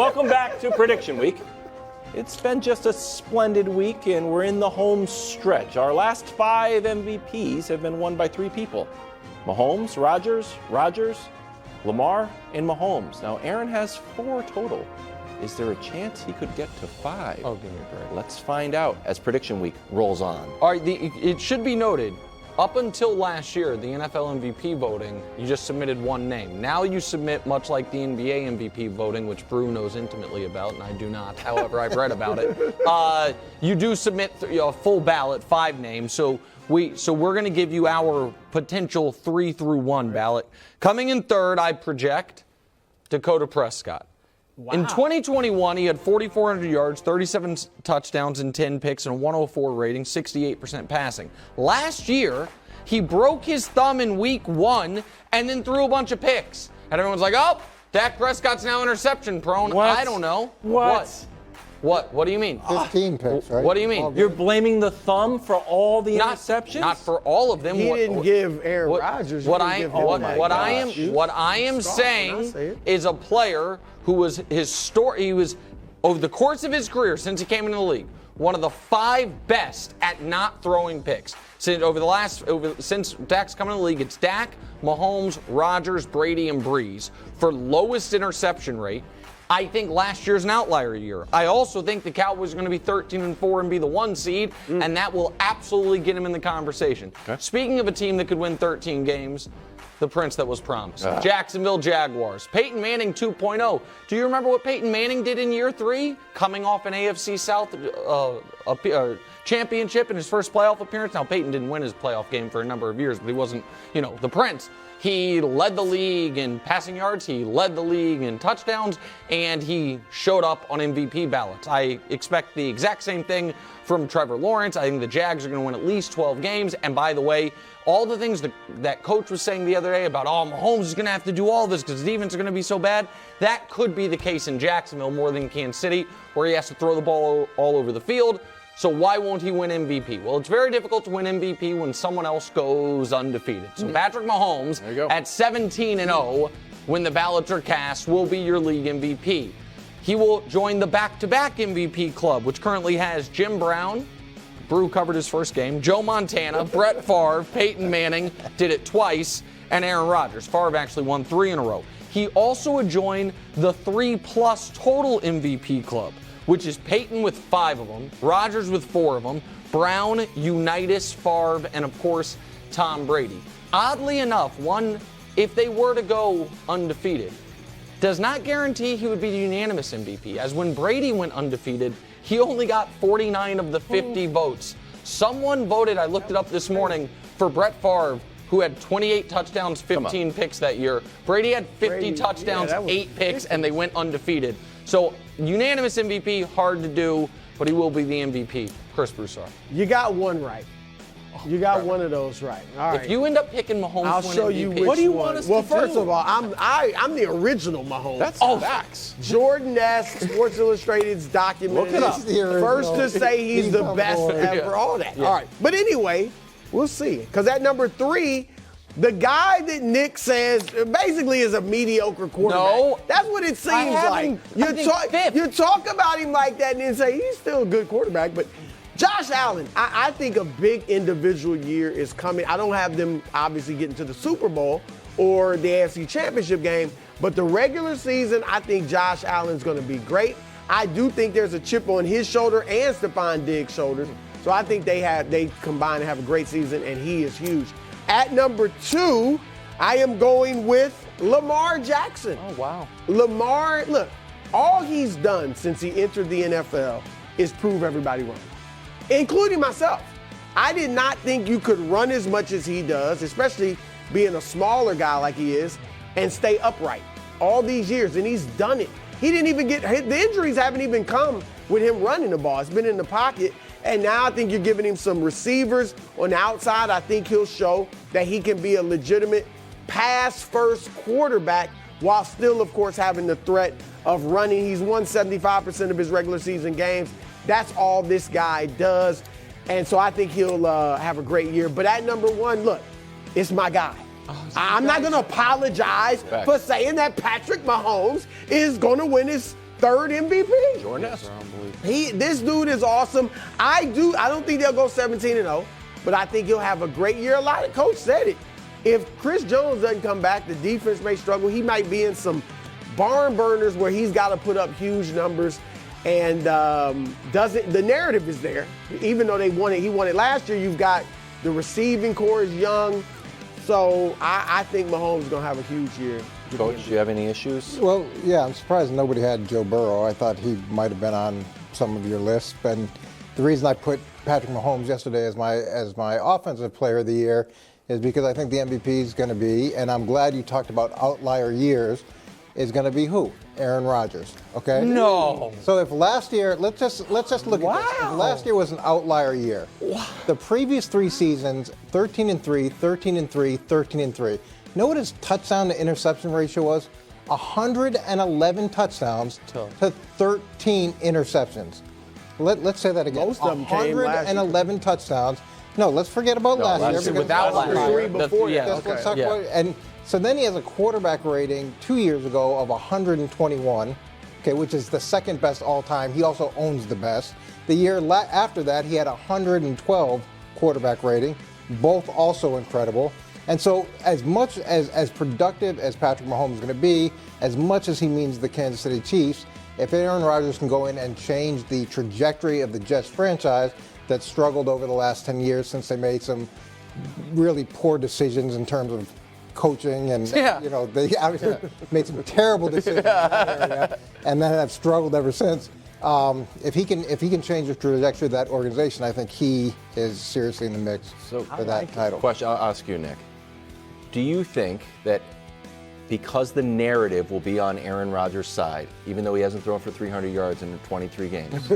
Welcome back to Prediction Week. It's been just a splendid week, and we're in the home stretch. Our last 5 MVPs have been won by 3 people. Mahomes, Rodgers, Lamar, and Mahomes. Now, Aaron has 4 total. Is there a chance he could get to 5? Oh, give me a break. Let's find out as Prediction Week rolls on. All right, it should be noted, up until last year, the NFL MVP voting, you just submitted one name. Now you submit, much like the NBA MVP voting, which Brou knows intimately about, and I do not. However, I've read about it. You do submit a full ballot, 5 names. So we're going to give you our potential 3-1 ballot. Coming in third, I project Dakota Prescott. Wow. In 2021, he had 4,400 yards, 37 touchdowns, and 10 picks, and a 104 rating, 68% passing. Last year, he broke his thumb in week 1 and then threw a bunch of picks. And everyone's like, oh, Dak Prescott's now interception prone. What? I don't know. What? What do you mean? 15 picks, right? What do you mean? You're blaming the thumb for all the interceptions? Not for all of them. He didn't give Aaron Rodgers. What I am saying is a player who was he was over the course of his career since he came into the league, one of the 5 best at not throwing picks. Since Dak's come into the league, it's Dak, Mahomes, Rodgers, Brady, and Breeze for lowest interception rate. I think last year's an outlier year. I also think the Cowboys are going to be 13-4 and be the 1 seed, and that will absolutely get him in the conversation. Okay. Speaking of a team that could win 13 games, the prince that was promised. Jacksonville Jaguars. Peyton Manning 2.0. Do you remember what Peyton Manning did in year 3? Coming off an AFC South championship in his first playoff appearance. Now, Peyton didn't win his playoff game for a number of years, but he wasn't, the prince. He led the league in passing yards, he led the league in touchdowns, and he showed up on MVP ballots. I expect the exact same thing from Trevor Lawrence. I think the Jags are going to win at least 12 games. And by the way, all the things that coach was saying the other day about, Mahomes is going to have to do all this because the defense is going to be so bad, that could be the case in Jacksonville more than Kansas City, where he has to throw the ball all over the field. So why won't he win MVP? Well, it's very difficult to win MVP when someone else goes undefeated. So Patrick Mahomes at 17-0, when the ballots are cast, will be your league MVP. He will join the back-to-back MVP club, which currently has Jim Brown, Brou covered his first game, Joe Montana, Brett Favre, Peyton Manning, did it twice, and Aaron Rodgers. Favre actually won 3 in a row. He also would join the 3+ total MVP club, which is Peyton with 5 of them, Rodgers with 4 of them, Brown, Unitas, Favre, and of course, Tom Brady. Oddly enough, if they were to go undefeated, does not guarantee he would be the unanimous MVP, as when Brady went undefeated, he only got 49 of the 50 votes. Someone voted, I looked it up this morning, for Brett Favre, who had 28 touchdowns, 15 picks that year. Brady had 50 touchdowns, 8 picks, and they went undefeated. So unanimous MVP, hard to do, but he will be the MVP. Chris Broussard. You got one right. You got one of those right. All right. If you end up picking Mahomes, I'll show you which what do you want us Well, to first do? of all, I'm the original Mahomes. That's facts. Jordan-esque, Sports Illustrated's document. Look it up. First to say he's the best ever. All that. Yeah. All right. But anyway, we'll see. Because at number 3, the guy that Nick says basically is a mediocre quarterback. No. That's what it seems like. You talk about him like that and then say he's still a good quarterback. But Josh Allen, I think a big individual year is coming. I don't have them obviously getting to the Super Bowl or the AFC Championship game, but the regular season, I think Josh Allen's going to be great. I do think there's a chip on his shoulder and Stephon Diggs' shoulders. So I think they combine to have a great season, and he is huge. At number 2, I am going with Lamar Jackson. Oh, wow. Lamar, look, all he's done since he entered the NFL is prove everybody wrong, including myself. I did not think you could run as much as he does, especially being a smaller guy like he is, and stay upright all these years, and he's done it. He didn't even the injuries haven't even come with him running the ball. It's been in the pocket, and now I think you're giving him some receivers on the outside. I think he'll show that he can be a legitimate pass-first quarterback while still, of course, having the threat of running. He's won 75% of his regular season games. That's all this guy does. And so I think he'll have a great year. But at number 1, look, it's my guy. I'm not going to apologize for saying that Patrick Mahomes is going to win his third MVP. Jordan. This dude is awesome. I don't think they'll go 17-0, but I think he'll have a great year. A lot of coach said it. If Chris Jones doesn't come back, the defense may struggle. He might be in some barn burners where he's got to put up huge numbers, and the narrative is there. Even though he won it last year. You've got the receiving core is young, so I think Mahomes is going to have a huge year. Coach, do you have any issues? Well, yeah, I'm surprised nobody had Joe Burrow. I thought he might have been on some of your lists. And the reason I put Patrick Mahomes yesterday as my offensive player of the year is because I think the MVP is going to be, and I'm glad you talked about outlier years, is going to be who? Aaron Rodgers. Okay? No. So if last year, let's just look at this. If last year was an outlier year, the previous 3 seasons, 13-3, 13-3, 13-3. You know what his touchdown to interception ratio was? 111 touchdowns to 13 interceptions. Let's say that again. Most of them came last year. 111 touchdowns. No, let's forget about last year. Because without last last year. year. Before Yeah. that. Let's talk about it. And so then he has a quarterback rating 2 years ago of 121, okay, which is the second best all time. He also owns the best. The year after that, he had 112 quarterback rating, both also incredible. And so as much as productive as Patrick Mahomes is going to be, as much as he means the Kansas City Chiefs, if Aaron Rodgers can go in and change the trajectory of the Jets franchise that struggled over the last 10 years since they made some really poor decisions in terms of coaching and they made some terrible decisions in that area, and then have struggled ever since. If he can change the trajectory of that organization, I think he is seriously in the mix for that title. Question I'll ask you, Nick. Do you think that because the narrative will be on Aaron Rodgers' side, even though he hasn't thrown for 300 yards in 23 games,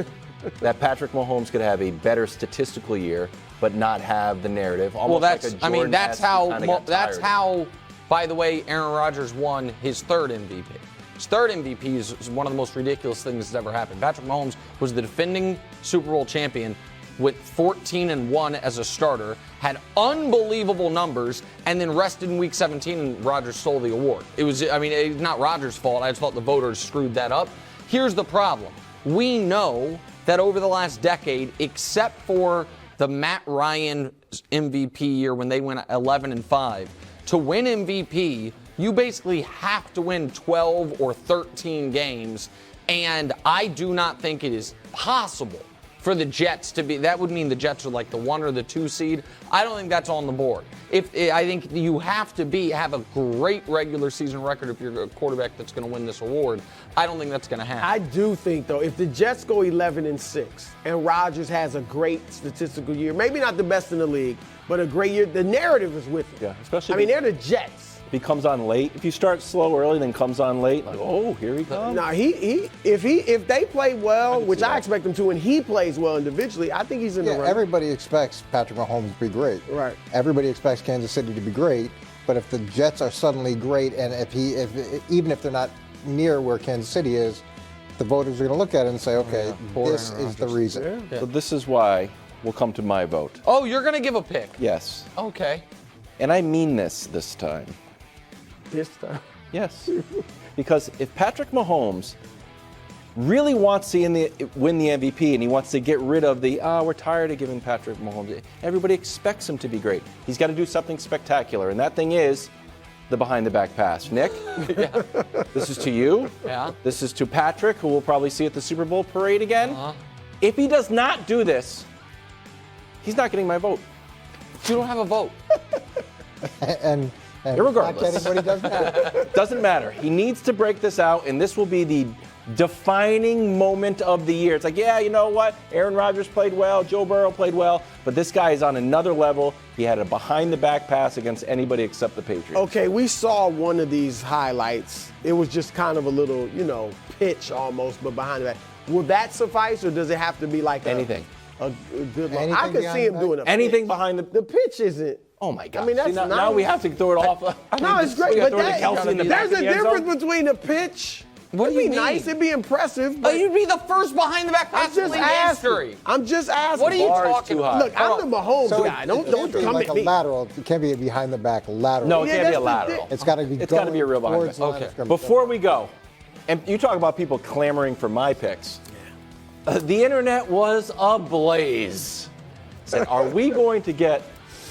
that Patrick Mahomes could have a better statistical year, but not have the narrative? Well, Like a that's how. By the way, Aaron Rodgers won his third MVP. His third MVP is one of the most ridiculous things that's ever happened. Patrick Mahomes was the defending Super Bowl champion with 14-1 as a starter, had unbelievable numbers, and then rested in Week 17, and Rodgers stole the award. It's not Rodgers' fault. I just thought the voters screwed that up. Here's the problem. We know that over the last decade, except for the Matt Ryan MVP year when they went 11-5, to win MVP, you basically have to win 12 or 13 games, and I do not think it is possible for the Jets to be. That would mean the Jets are like the 1 or the 2 seed. I don't think that's on the board. I think you have to have a great regular season record if you're a quarterback that's going to win this award. I don't think that's going to happen. I do think, though, if the Jets go 11-6 and Rodgers has a great statistical year, maybe not the best in the league, but a great year, the narrative is with him. Yeah, especially they're the Jets. If he comes on late, if you start slow early, then comes on late, like, oh, here he comes. Now if they play well, which I expect them to, and he plays well individually, I think he's in the run. Everybody expects Patrick Mahomes to be great. Right. Everybody expects Kansas City to be great, but if the Jets are suddenly great, and even if they're not near where Kansas City is, the voters are going to look at it and say, okay, this is the reason. So this is why we'll come to my vote. Oh, you're going to give a pick? Yes. Okay. And I mean this time. This time. Yes. Because if Patrick Mahomes really wants to win the MVP and he wants to get rid of we're tired of giving Patrick Mahomes, everybody expects him to be great. He's got to do something spectacular, and that thing is the behind-the-back pass. Nick, this is to you. Yeah. This is to Patrick, who we'll probably see at the Super Bowl parade again. Uh-huh. If he does not do this, he's not getting my vote. You don't have a vote. and Irregardless. not getting what he does now. Doesn't matter. He needs to break this out, and this will be the defining moment of the year. It's like, yeah, you know what? Aaron Rodgers played well, Joe Burrow played well, but this guy is on another level. He had a behind-the-back pass against anybody except the Patriots. Okay, we saw one of these highlights. It was just kind of a little, pitch almost, but behind the back. Will that suffice, or does it have to be like anything? A good long? Anything I could see him behind doing a Anything pitch. behind The pitch isn't. Oh my God! I mean, that's See, now nice. we have to throw it off. No, it's great, but there's a difference between a pitch. What do It'd you be mean? nice. It'd be impressive. Oh, But you'd be the first behind-the-back I'm pass in just league asking. history. I'm just asking. What are you Bar is talking too about? high. Look, I'm the Mahomes guy. Don't can't be come like at a me. lateral. It can't be a behind-the-back lateral. No, it Yeah, can't be a that's the lateral. thing. It's got to be. It's got to be a real behind towards the back. line of Okay. scrimmage. Before we go, And you talk about people clamoring for my picks. The internet was ablaze. Said, are we going to get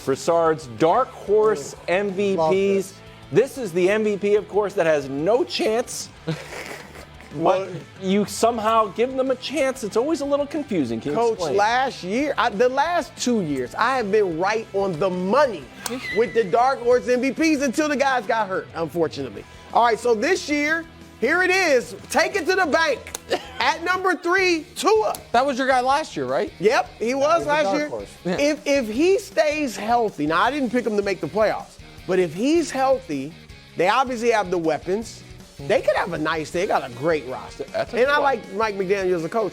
Broussard's dark horse MVPs? This is the MVP, of course, that has no chance. But you somehow give them a chance. It's always a little confusing. Can you Coach, explain? last year, the last 2 years, I have been right on the money with the dark horse MVPs until the guys got hurt, unfortunately. All right, so this year, here it is. Take it to the bank. At number 3, Tua. That was your guy last year, right? Yep, he was last dark year. horse. Yeah. If he stays healthy, now I didn't pick him to make the playoffs, but if he's healthy, they obviously have the weapons. They could have a nice day. They got a great roster. And I like Mike McDaniel as a coach.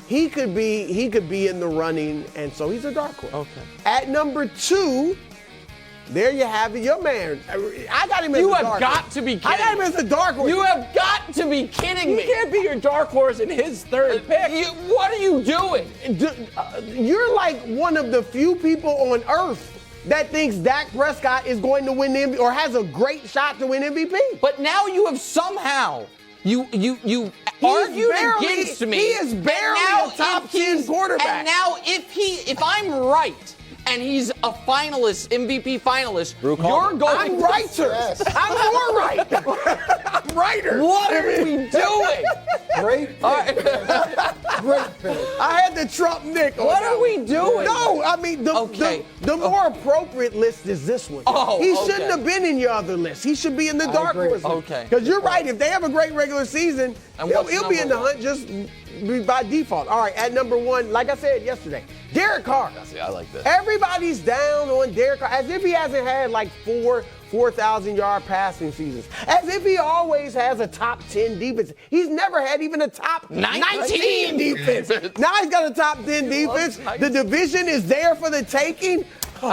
He could be in the running, and so he's a dark horse. Okay. At number 2, there you have it. Your man, I got him as You a have dark got horse. to be kidding. I got him as a dark horse. You have got to be kidding He me. can't be your dark horse in his third pick. What are you doing? You're like one of the few people on earth that thinks Dak Prescott is going to win the MVP or has a great shot to win MVP. But now you have somehow you argued against me. He is barely a top 10 quarterback. And now if I'm right and he's a finalist, MVP finalist, Brou, you're going. I'm righter. Yes. I'm more right. I'm righter. What are we doing? Great pick. All right. Great pick. I had to trump Nick. What are we doing? No, I mean Okay. the more appropriate list is this one. Oh, he okay. shouldn't have been in your other list. He should be in the dark agree. horse. Okay. Because you're right. If they have a great regular season, And he'll what's be in the number hunt just by default. All right, at number 1, like I said yesterday, Derek Carr. See, I like this. Everybody's down on Derek Carr as if he hasn't had like 4,000-yard passing seasons. As if he always has a top 10 defense. He's never had even a top 19 defense. Now he's got a top 10 defense. The division is there for the taking. Who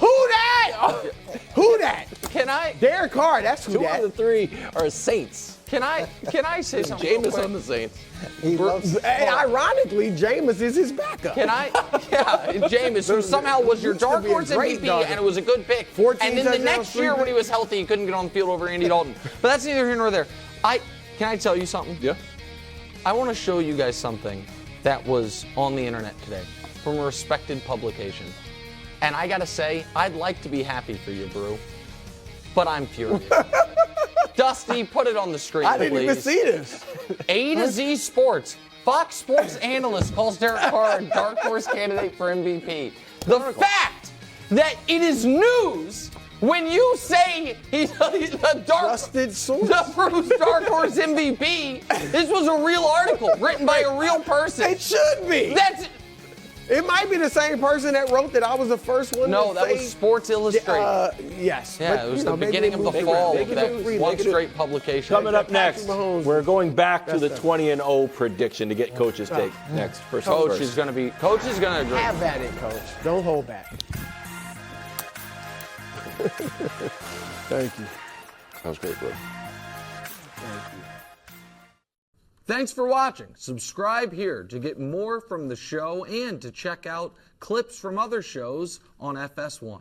that? Who that? Can I Derek Carr, that's who 2 out that. of the 3 are Saints. can I say something? real Jameis quick? on the Saints. He loves Hey, ironically, Jameis is his backup. Can I? Yeah, Jameis, who somehow was your Used to dark be a horse great MVP, dog. and it was a good pick. 14 And then the touchdowns, next year, 3 when he was healthy, he couldn't get on the field over Andy Dalton. But that's neither here nor there. Can I tell you something? Yeah. I want to show you guys something that was on the internet today from a respected publication. And I got to say, I'd like to be happy for you, Brou, but I'm furious. Dusty, put it on the screen, I didn't even please. see this. A to Z Sports. Fox Sports analyst calls Derek Carr a dark horse candidate for MVP. The fact that it is news when you say he's a dark Trusted source. the Bruce Dark Horse MVP. This was a real article written by a real person. It should be. It might be the same person that wrote that I was the first one No, to that say. was Sports Illustrated. Yes. Yeah, but, it was you know, the maybe beginning they of the moved fall around. of that one straight publication. Coming up Patrick next, Mahomes. we're going back to the That's 20-0 prediction to get coach's take next. First Coach first. is going to agree. Have at it, coach. Don't hold back. Thank you. That was great, bro. Thanks for watching. Subscribe here to get more from the show and to check out clips from other shows on FS1.